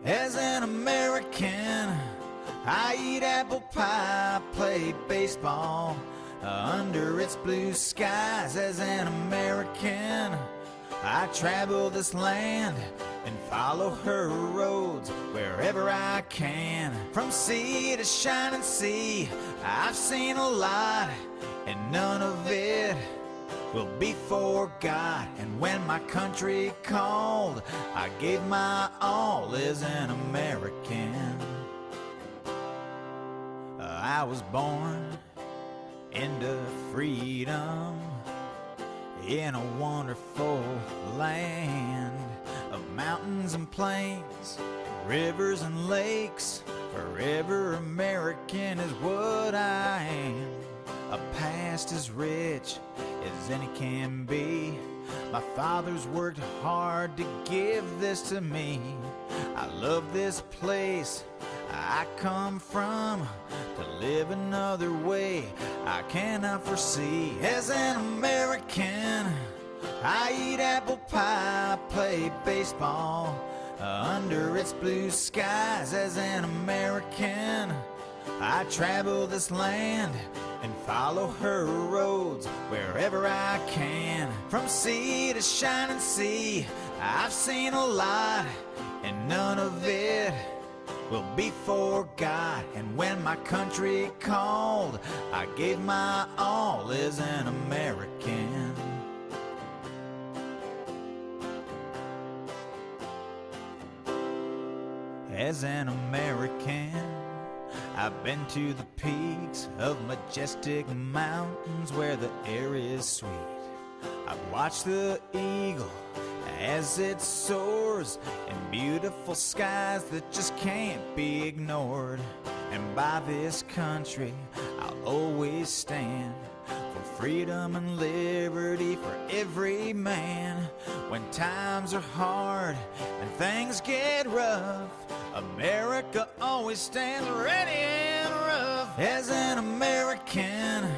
As an American, I eat apple pie, play baseball under its blue skies. As an American, I travel this land and follow her roads wherever I can. From sea to shining sea, I've seen a lot, and none of it will be forgot. And when my country called, I gave my all as an American. I was born into freedom in a wonderful land of mountains and plains, rivers and lakes. Forever American is what I am. A past as rich as any can be. My father's worked hard to give this to me. I love this place I come from. To live another way I cannot foresee. As an American, I eat apple pie, play baseball under its blue skies. As an American, I travel this land and follow her roads wherever I can. From sea to shining sea, I've seen a lot, and none of it will be forgot. And when my country called, I gave my all as an American. As an American, I've been to the peaks of majestic mountains where the air is sweet. I've watched the eagle as it soars in beautiful skies that just can't be ignored. And by this country I'll always stand, for freedom and liberty for every man. When times are hard and things get rough, America always stands ready and rough. As an American,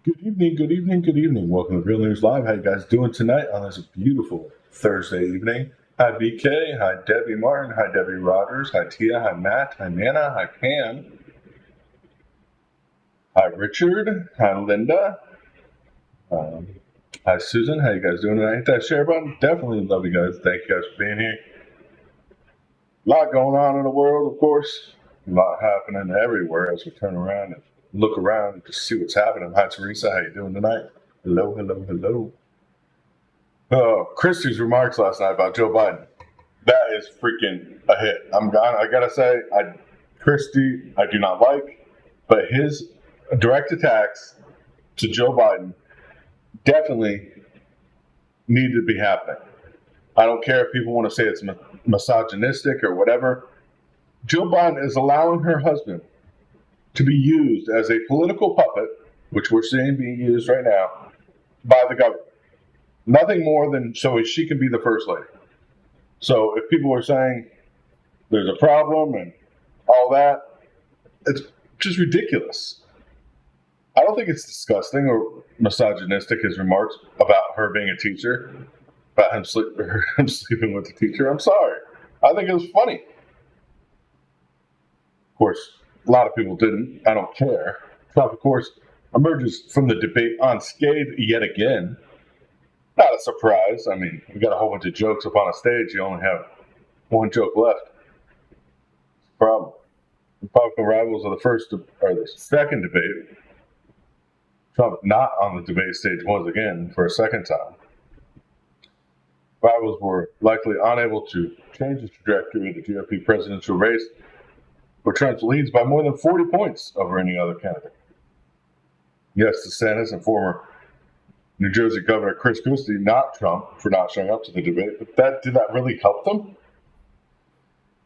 Good evening, good evening, good evening. Welcome to Real News Live. How you guys doing tonight on this beautiful Thursday evening? Hi BK, hi Debbie Martin, hi Debbie Rogers, hi Tia, hi Matt, hi Nana, hi Pam, hi Richard, hi Linda, hi Susan. How you guys doing tonight? Hit that share button. Definitely love you guys. Thank you guys for being here. A lot going on in the world, of course. A lot happening everywhere as we turn around and look around to see what's happening. Hi, Teresa. How you doing tonight? Hello, hello, hello. Christie's remarks last night about Joe Biden. That is freaking a hit. I gotta say, Christie, I do not like, but his direct attacks to Joe Biden definitely need to be happening. I don't care if people want to say it's misogynistic or whatever. Joe Biden is allowing her husband to be used as a political puppet, which we're seeing being used right now, by the government. Nothing more than so she can be the first lady. So if people are saying there's a problem and all that, it's just ridiculous. I don't think it's disgusting or misogynistic, his remarks about her being a teacher, about him sleeping with the teacher. I'm sorry. I think it was funny. Of course, a lot of people didn't. I don't care. Trump, of course, emerges from the debate unscathed yet again. Not a surprise. I mean, we got a whole bunch of jokes up on a stage. You only have one joke left. It's a problem. Republican rivals of the second debate. Trump not on the debate stage once again for a second time. Rivals were likely unable to change the trajectory of the GOP presidential race, where Trump leads by more than 40 points over any other candidate. Yes, DeSantis and former New Jersey Governor Chris Christie, not Trump, for not showing up to the debate. But did that really help them?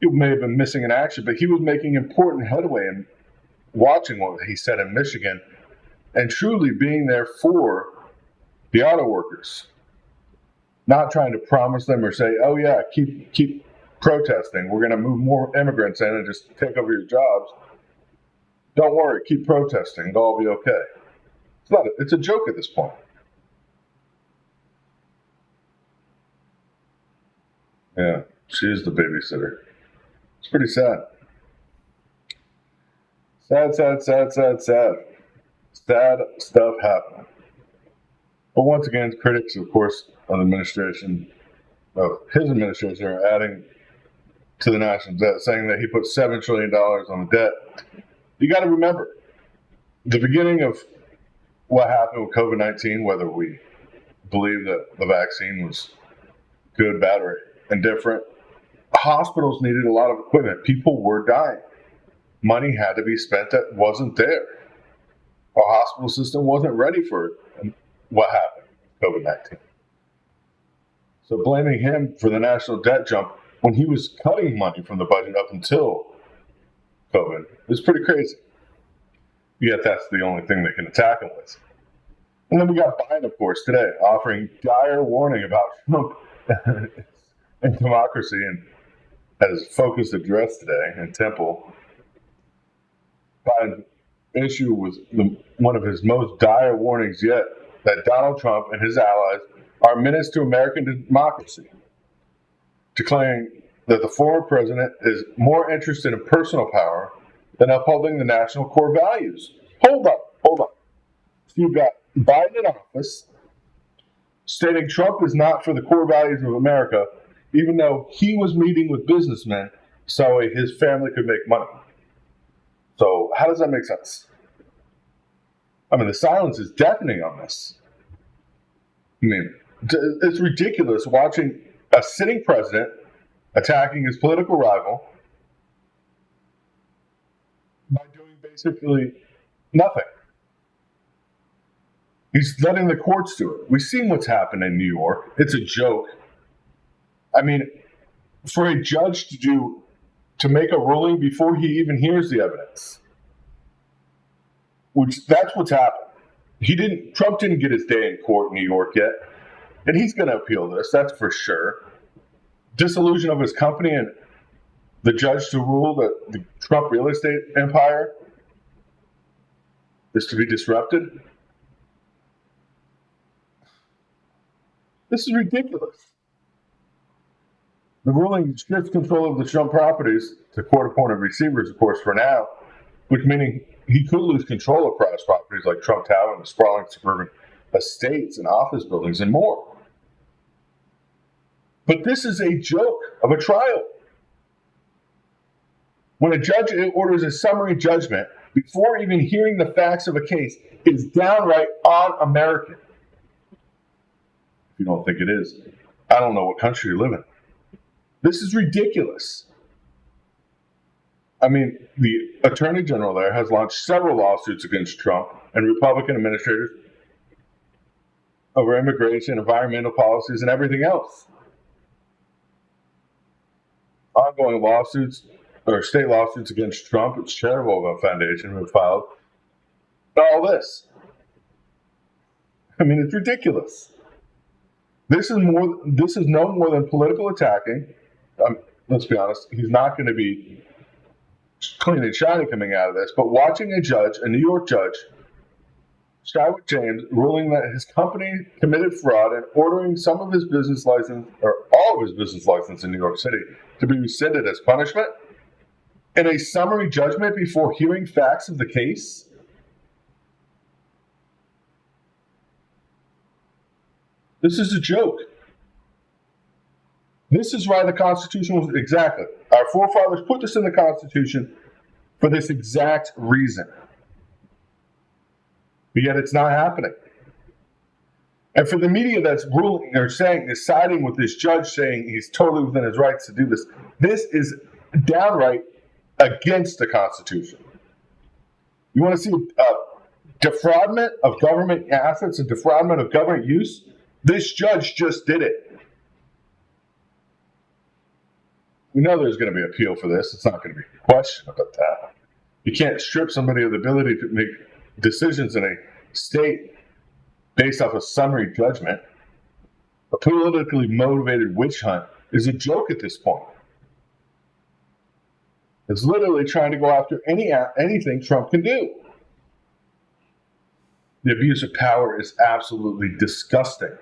He may have been missing in action, but he was making important headway in watching what he said in Michigan and truly being there for the auto workers. Not trying to promise them or say, oh yeah, keep protesting. We're going to move more immigrants in and just take over your jobs. Don't worry, keep protesting. It'll all be okay. It's a joke at this point. Yeah, she is the babysitter. It's pretty sad. Sad stuff happening. But once again, critics, of course, of his administration are adding to the national debt, saying that he put $7 trillion on the debt. You got to remember, the beginning of what happened with COVID-19, whether we believe that the vaccine was good, bad, or indifferent, hospitals needed a lot of equipment. People were dying. Money had to be spent that wasn't there. Our hospital system wasn't ready for what happened, COVID-19. So blaming him for the national debt jump when he was cutting money from the budget up until COVID is pretty crazy. Yet that's the only thing they can attack him with. And then we got Biden, of course, today, offering dire warning about Trump and democracy, and had his focused address today in Temple. Biden issue was one of his most dire warnings yet, that Donald Trump and his allies are menace to American democracy, declaring that the former president is more interested in personal power than upholding the national core values. Hold up. So you've got Biden in office stating Trump is not for the core values of America, even though he was meeting with businessmen so his family could make money. So how does that make sense? I mean, the silence is deafening on this. I mean, it's ridiculous watching a sitting president attacking his political rival by doing basically nothing. He's letting the courts do it. We've seen what's happened in New York. It's a joke. I mean, for a judge to make a ruling before he even hears the evidence, that's what's happened. Trump didn't get his day in court in New York yet, and he's going to appeal this, that's for sure. Dissolution of his company and the judge to rule that the Trump real estate empire is to be disrupted. This is ridiculous. The ruling shifts control of the Trump properties to court-appointed receivers, of course, for now, which meaning he could lose control of private properties like Trump Tower and the sprawling suburban estates and office buildings and more. But this is a joke of a trial. When a judge orders a summary judgment before even hearing the facts of a case, it is downright un-American. If you don't think it is, I don't know what country you live in. This is ridiculous. I mean, the Attorney General there has launched several lawsuits against Trump and Republican administrators over immigration, environmental policies, and everything else. Ongoing lawsuits, or state lawsuits against Trump, its charitable foundation have filed all this. I mean, it's ridiculous. This is no more than political attacking. Let's be honest, he's not going to be clean and shiny coming out of this, but watching a New York judge, Skywood James, ruling that his company committed fraud and ordering some of his business license, or all of his business license in New York City, to be rescinded as punishment, in a summary judgment before hearing facts of the case. This is a joke. This is why the Constitution was exactly. Our forefathers put this in the Constitution for this exact reason. But yet it's not happening. And for the media that's ruling or saying, is siding with this judge saying he's totally within his rights to do this, this is downright against the Constitution. You want to see Defraudment of government assets and defraudment of government use. This judge just did it. We know there's going to be appeal for this. It's not going to be a question about that. You can't strip somebody of the ability to make decisions in a state based off a summary judgment. A politically motivated witch hunt is a joke at this point. It's literally trying to go after anything Trump can do. The abuse of power is absolutely disgusting.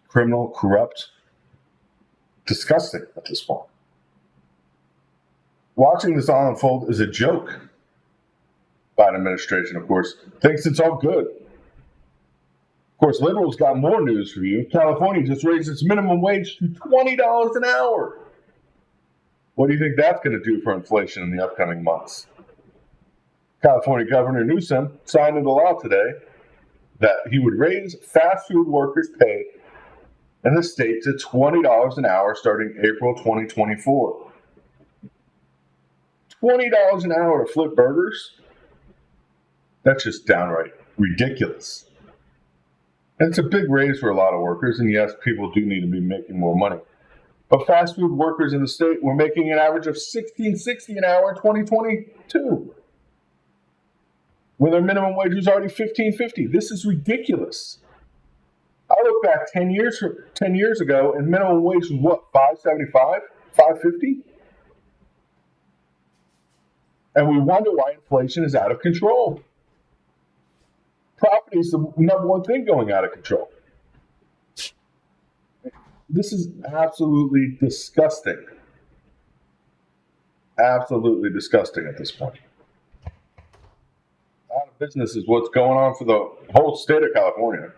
Criminal, corrupt, disgusting at this point. Watching this all unfold is a joke. Biden administration, of course, thinks it's all good. Of course, liberals got more news for you. California just raised its minimum wage to $20 an hour. What do you think that's going to do for inflation in the upcoming months? California Governor Newsom signed into law today that he would raise fast food workers' pay in the state to $20 an hour starting April 2024. $20 an hour to flip burgers? That's just downright ridiculous. And it's a big raise for a lot of workers, and yes, people do need to be making more money. But fast food workers in the state were making an average of $16.60 an hour in 2022, when their minimum wage was already $15.50. This is ridiculous. I look back 10 years ago, and minimum wage was what, $5.75, $5.50? And we wonder why inflation is out of control. Property is the number one thing going out of control. This is absolutely disgusting. Absolutely disgusting at this point. Out of business is what's going on for the whole state of California.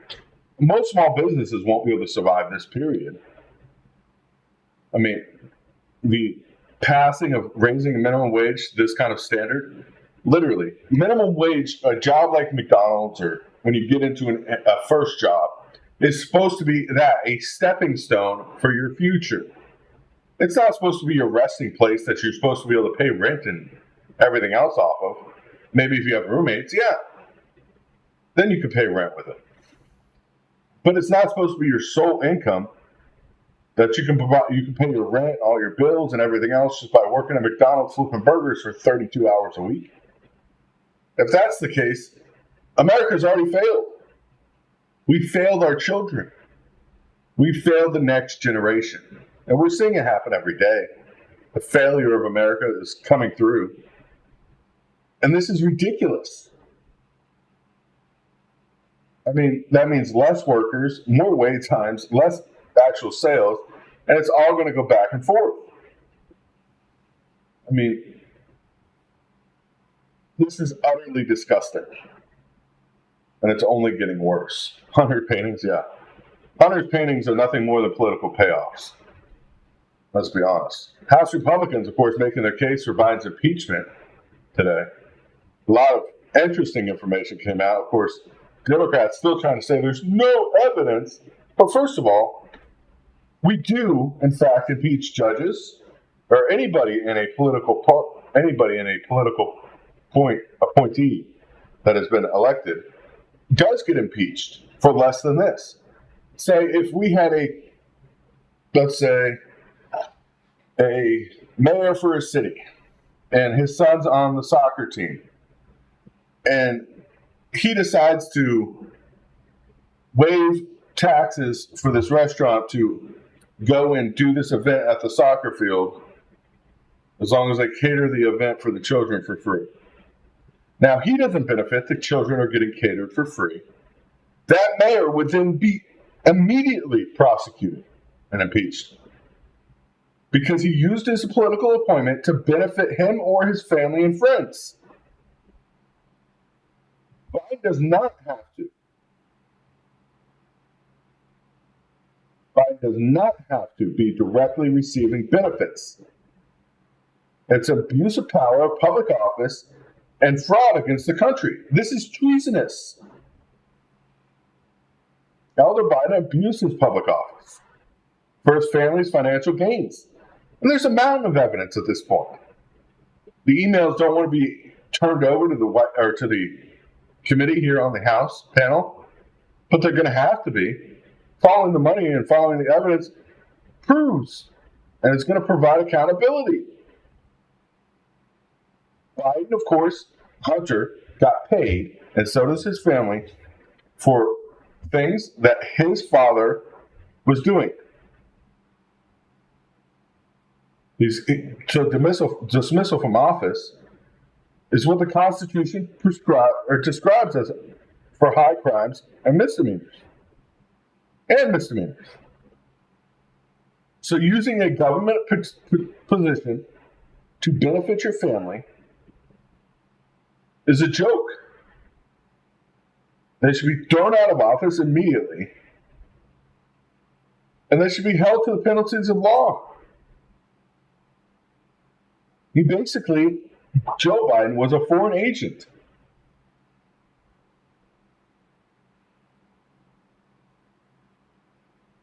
Most small businesses won't be able to survive this period. I mean, the passing of raising a minimum wage to this kind of standard, literally, minimum wage, a job like McDonald's or when you get into a first job, is supposed to be a stepping stone for your future. It's not supposed to be your resting place that you're supposed to be able to pay rent and everything else off of. Maybe if you have roommates, yeah, then you can pay rent with it. But it's not supposed to be your sole income that you can provide. You can pay your rent, all your bills, and everything else just by working at McDonald's flipping burgers for 32 hours a week. If that's the case, America's already failed. We failed our children. We failed the next generation. And we're seeing it happen every day. The failure of America is coming through. And this is ridiculous. I mean, that means less workers, more wait times, less actual sales, and it's all going to go back and forth. I mean, this is utterly disgusting. And it's only getting worse. 100 paintings, yeah. 100 paintings are nothing more than political payoffs. Let's be honest. House Republicans, of course, making their case for Biden's impeachment today. A lot of interesting information came out. Of course, Democrats still trying to say there's no evidence. But first of all, we do, in fact, impeach judges or anybody in a political appointee that has been elected does get impeached for less than this. Say if we had let's say, a mayor for a city and his son's on the soccer team and he decides to waive taxes for this restaurant to go and do this event at the soccer field as long as they cater the event for the children for free. Now, he doesn't benefit. The children are getting catered for free. That mayor would then be immediately prosecuted and impeached because he used his political appointment to benefit him or his family and friends. Biden does not have to. Biden does not have to be directly receiving benefits. It's abuse of power, public office, and fraud against the country. This is treasonous. Elder Biden abused his public office for his family's financial gains. And there's a mountain of evidence at this point. The emails don't want to be turned over to the committee here on the House panel, but they're going to have to be. Following the money and following the evidence proves, and it's going to provide accountability. Biden, of course, Hunter got paid, and so does his family, for things that his father was doing. So dismissal from office is what the Constitution describes as for high crimes and misdemeanors. So using a government position to benefit your family is a joke. They should be thrown out of office immediately, and they should be held to the penalties of law. Joe Biden was a foreign agent.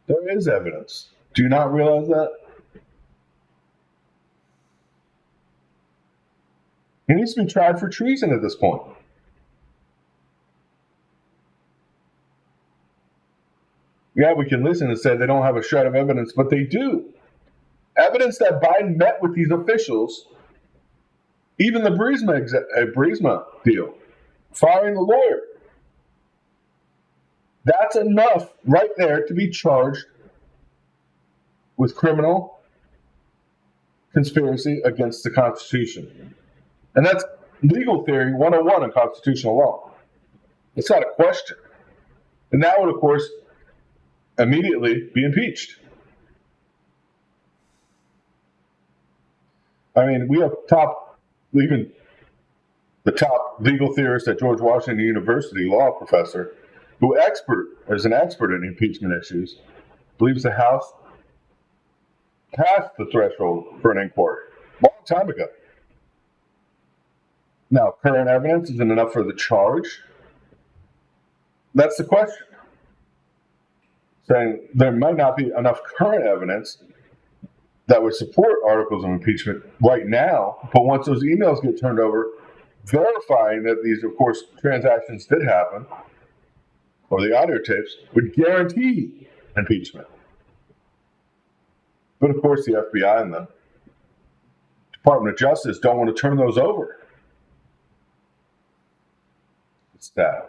There is evidence. Do you not realize that? He needs to be tried for treason at this point. Yeah, we can listen and say they don't have a shred of evidence, but they do. Evidence that Biden met with these officials, even the Burisma deal, firing the lawyer. That's enough right there to be charged with criminal conspiracy against the Constitution. And that's legal theory 101 in constitutional law. It's not a question. And that would, of course, immediately be impeached. I mean, we have even the top legal theorist at George Washington University, law professor, who is an expert in impeachment issues, believes the House passed the threshold for an inquiry a long time ago. Now, current evidence isn't enough for the charge. That's the question. Saying there might not be enough current evidence that would support articles of impeachment right now, but once those emails get turned over, verifying that these, of course, transactions did happen, or the audio tapes, would guarantee impeachment. But of course, the FBI and the Department of Justice don't want to turn those over. It's sad.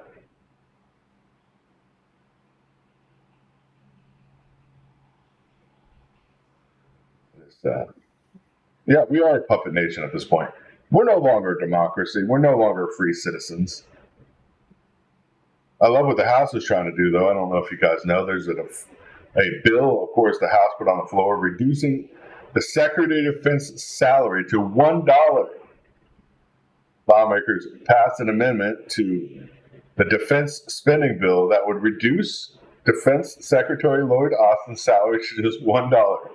It's sad. Yeah, we are a puppet nation at this point. We're no longer a democracy. We're no longer free citizens. I love what the House is trying to do, though. I don't know if you guys know. There's a bill, of course, the House put on the floor, reducing the Secretary of Defense salary to $1. Lawmakers passed an amendment to the defense spending bill that would reduce Defense Secretary Lloyd Austin's salary to just $1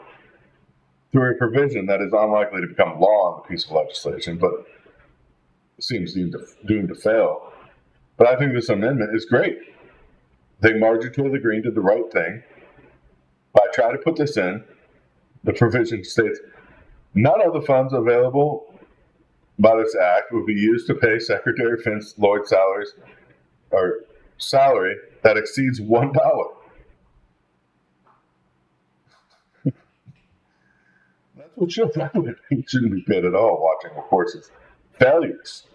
through a provision that is unlikely to become law in the piece of legislation, but seems doomed to fail. But I think this amendment is great. I think Marjorie Taylor Greene did the right thing by trying to put this in. The provision states none of the funds available by this act will be used to pay Secretary of Defense Lloyd's salary that exceeds $1. That's what should happen. He shouldn't be paid at all, watching, of course, his failures.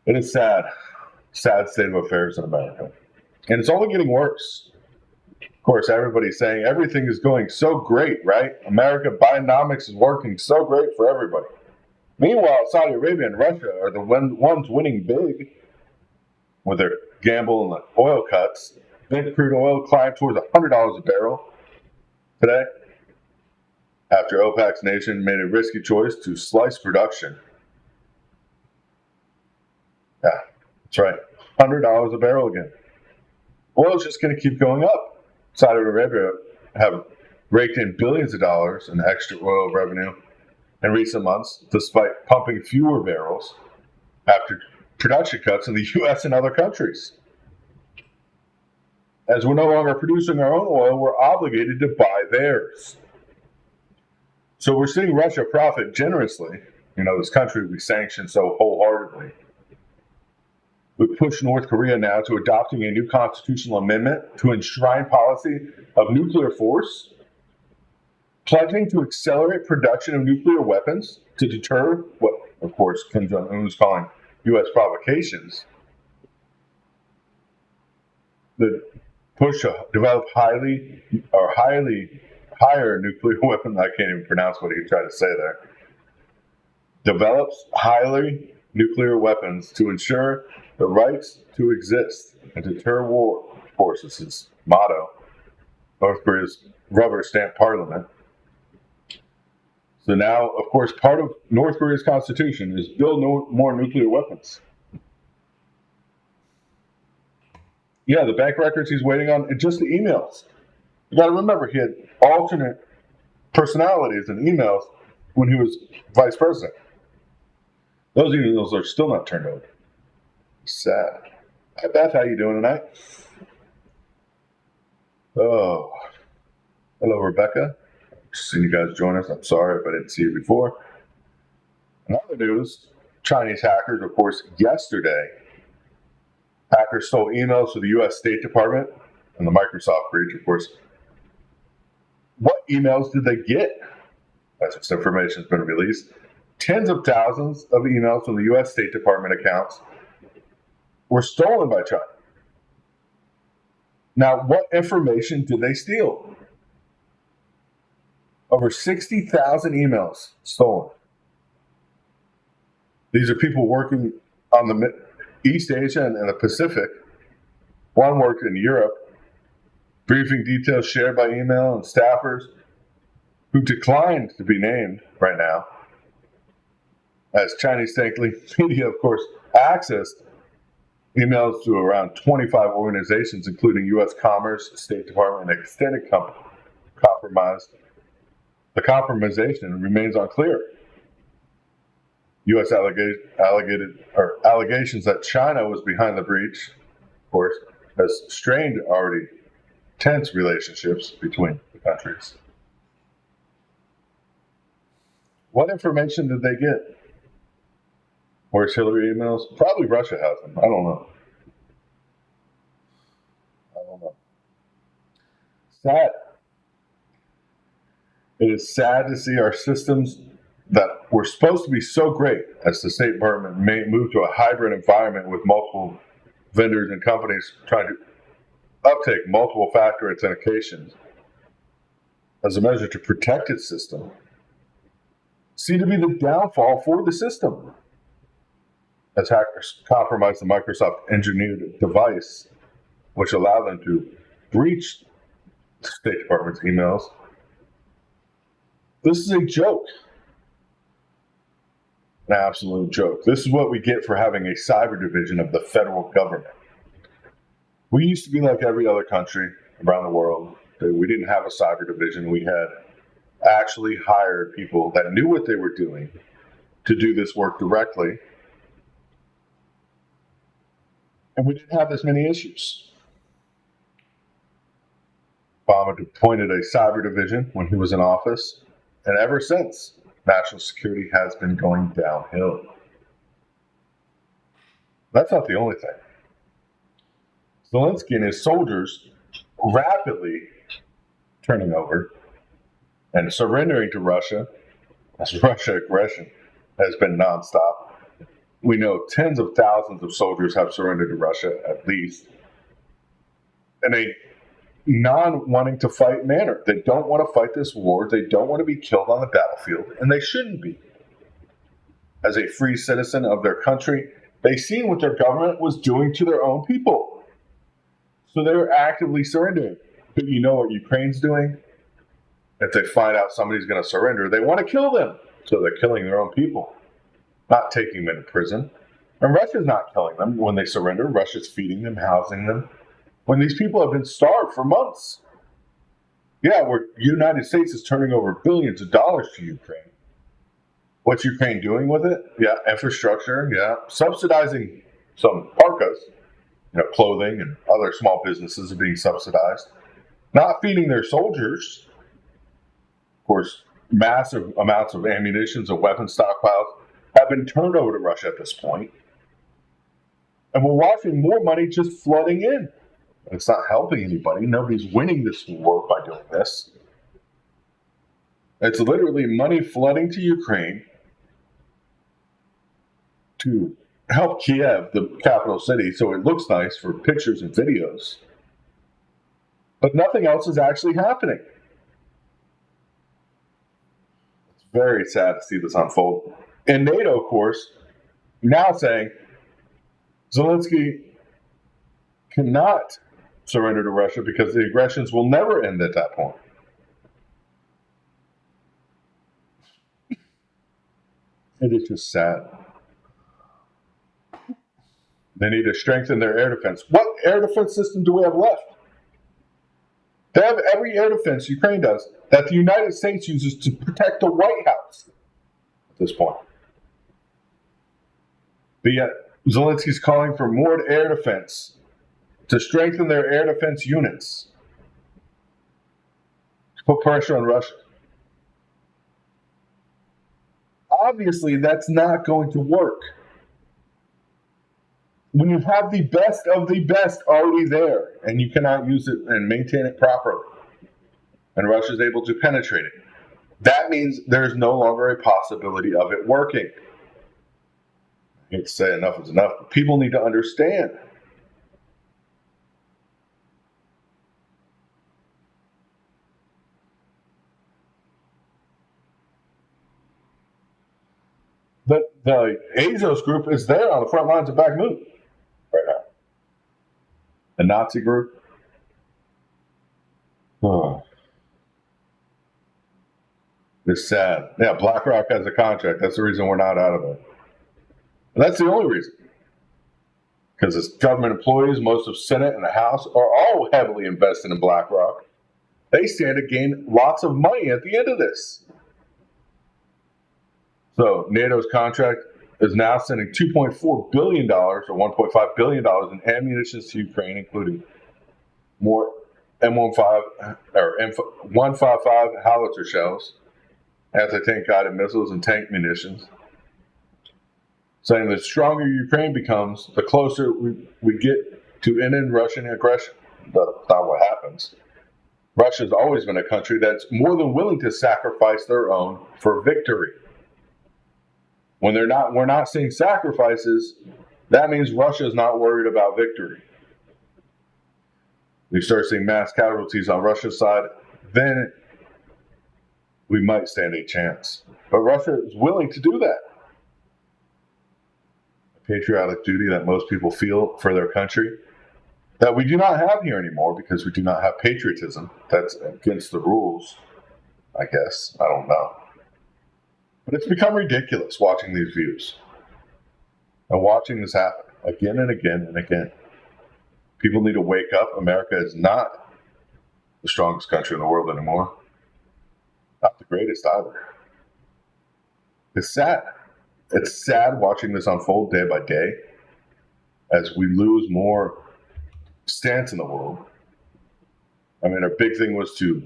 It is sad state of affairs in America. And it's only getting worse. Of course, everybody's saying everything is going so great, right? America, Bidenomics is working so great for everybody. Meanwhile, Saudi Arabia and Russia are the ones winning big with their gamble in the oil cuts. Brent crude oil climbed towards $100 a barrel today after OPEC's nation made a risky choice to slice production. Yeah, that's right. $100 a barrel again. Oil's just going to keep going up. Saudi Arabia have raked in billions of dollars in extra oil revenue in recent months, despite pumping fewer barrels after production cuts in the U.S. and other countries. As we're no longer producing our own oil, we're obligated to buy theirs. So we're seeing Russia profit generously. This country we sanction so wholeheartedly. We push North Korea now to adopting a new constitutional amendment to enshrine policy of nuclear force, pledging to accelerate production of nuclear weapons to deter what, of course, Kim Jong-un is calling U.S. provocations. The push to develop higher nuclear weapon. I can't even pronounce what he tried to say there. Develops highly nuclear weapons to ensure the rights to exist and deter war. Of course, this is his motto. North Korea's rubber stamp parliament. So now, of course, part of North Korea's constitution is build more nuclear weapons. Yeah, the bank records he's waiting on, and just the emails. You got to remember, he had alternate personalities and emails when he was vice president. Those emails are still not turned over. Sad. Hi, Beth. How you doing tonight? Oh, hello, Rebecca. Just seen you guys join us. I'm sorry if I didn't see you before. In other news, Chinese hackers, of course, yesterday, hackers stole emails to the U.S. State Department and the Microsoft breach, of course. What emails did they get? As this information has been released, tens of thousands of emails from the U.S. State Department accounts were stolen by China. Now, what information did they steal? Over 60,000 emails stolen. These are people working on the East Asia and the Pacific. One worked in Europe. Briefing details shared by email and staffers who declined to be named right now, as Chinese state media, of course, accessed emails to around 25 organizations, including U.S. Commerce, State Department, and extended compromised. The compromisation remains unclear. U.S. allegations that China was behind the breach, of course, has strained already tense relationships between the countries. What information did they get? Where's Hillary emails? Probably Russia has them. I don't know. Sad. It is sad to see our systems that were supposed to be so great as the State Department may move to a hybrid environment with multiple vendors and companies trying to uptake multiple factor authentications as a measure to protect its system, seem to be the downfall for the system, as hackers compromised the Microsoft engineered device, which allowed them to breach the State Department's emails. This is a joke. An absolute joke. This is what we get for having a cyber division of the federal government. We used to be like every other country around the world. We didn't have a cyber division. We had actually hired people that knew what they were doing to do this work directly. And we didn't have as many issues. Obama appointed a cyber division when he was in office. And ever since, national security has been going downhill. That's not the only thing. Zelensky and his soldiers rapidly turning over and surrendering to Russia, as Russia aggression has been nonstop. We know tens of thousands of soldiers have surrendered to Russia, at least, in a non-wanting to fight manner. They don't want to fight this war. They don't want to be killed on the battlefield, and they shouldn't be. As a free citizen of their country, they seen what their government was doing to their own people. So they were actively surrendering. But you know what Ukraine's doing? If they find out somebody's going to surrender, they want to kill them. So they're killing their own people, not taking them into prison. And Russia's not killing them when they surrender. Russia's feeding them, housing them, when these people have been starved for months. Yeah, where the United States is turning over billions of dollars to Ukraine. What's Ukraine doing with it? Yeah, infrastructure, yeah, subsidizing some parkas, clothing and other small businesses are being subsidized, not feeding their soldiers. Of course, massive amounts of ammunition and weapon stockpiles have been turned over to Russia at this point. And we're watching more money just flooding in. It's not helping anybody. Nobody's winning this war by doing this. It's literally money flooding to Ukraine to help Kiev, the capital city, so it looks nice for pictures and videos. But nothing else is actually happening. It's very sad to see this unfold. And NATO, of course, now saying Zelensky cannot surrender to Russia because the aggressions will never end at that point. It is just sad. They need to strengthen their air defense. What air defense system do we have left? They have every air defense Ukraine does that the United States uses to protect the White House at this point. But yet, Zelensky's calling for more air defense to strengthen their air defense units, to put pressure on Russia. Obviously, that's not going to work. When you have the best of the best already there, and you cannot use it and maintain it properly, and Russia is able to penetrate it, that means there's no longer a possibility of it working. I hate to say enough is enough, but people need to understand. The Azov group is there on the front lines of Bakhmut right now. The Nazi group. Oh. It's sad. Yeah, BlackRock has a contract. That's the reason we're not out of it. And that's the only reason. Because it's government employees, most of Senate and the House are all heavily invested in BlackRock. They stand to gain lots of money at the end of this. So NATO's contract is now sending $2.4 billion or $1.5 billion in ammunition to Ukraine, including more M155 or M155 howitzer shells, anti-tank guided missiles, and tank munitions. Saying the stronger Ukraine becomes, the closer we get to ending Russian aggression. That's not what happens. Russia's always been a country that's more than willing to sacrifice their own for victory. When we're not seeing sacrifices, that means Russia is not worried about victory. We start seeing mass casualties on Russia's side, then we might stand a chance. But Russia is willing to do that. A patriotic duty that most people feel for their country that we do not have here anymore because we do not have patriotism. That's against the rules, I guess. I don't know. But it's become ridiculous watching these views and watching this happen again and again and again. People need to wake up. America is not the strongest country in the world anymore. Not the greatest either. It's sad. It's sad watching this unfold day by day as we lose more stance in the world. I mean, our big thing was to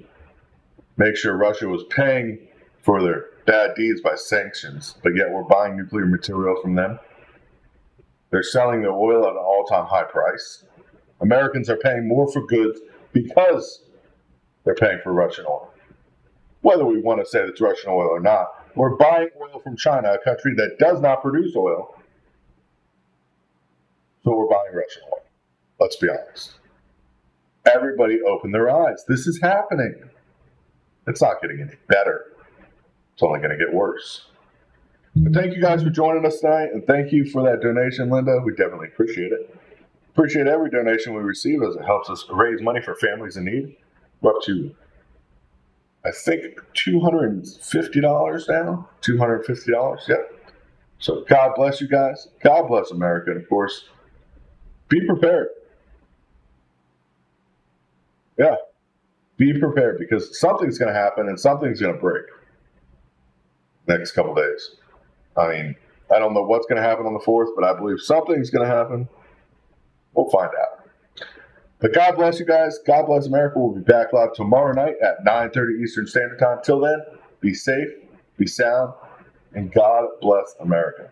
make sure Russia was paying for their bad deeds by sanctions, but yet we're buying nuclear material from them. They're selling their oil at an all-time high price. Americans are paying more for goods because they're paying for Russian oil. Whether we want to say it's Russian oil or not, we're buying oil from China, a country that does not produce oil. So we're buying Russian oil. Let's be honest. Everybody open their eyes. This is happening. It's not getting any better. It's only going to get worse. But thank you guys for joining us tonight, and thank you for that donation, Linda. We definitely appreciate it. Appreciate every donation we receive as it helps us raise money for families in need. We're up to, I think, $250 now. $250, yep. So God bless you guys. God bless America, and of course, be prepared. Yeah, be prepared because something's going to happen and something's going to break next couple days. I mean, I don't know what's going to happen on the 4th, but I believe something's going to happen. We'll find out. But God bless you guys. God bless America. We'll be back live tomorrow night at 9:30 Eastern Standard Time. Till then, be safe, be sound, and God bless America.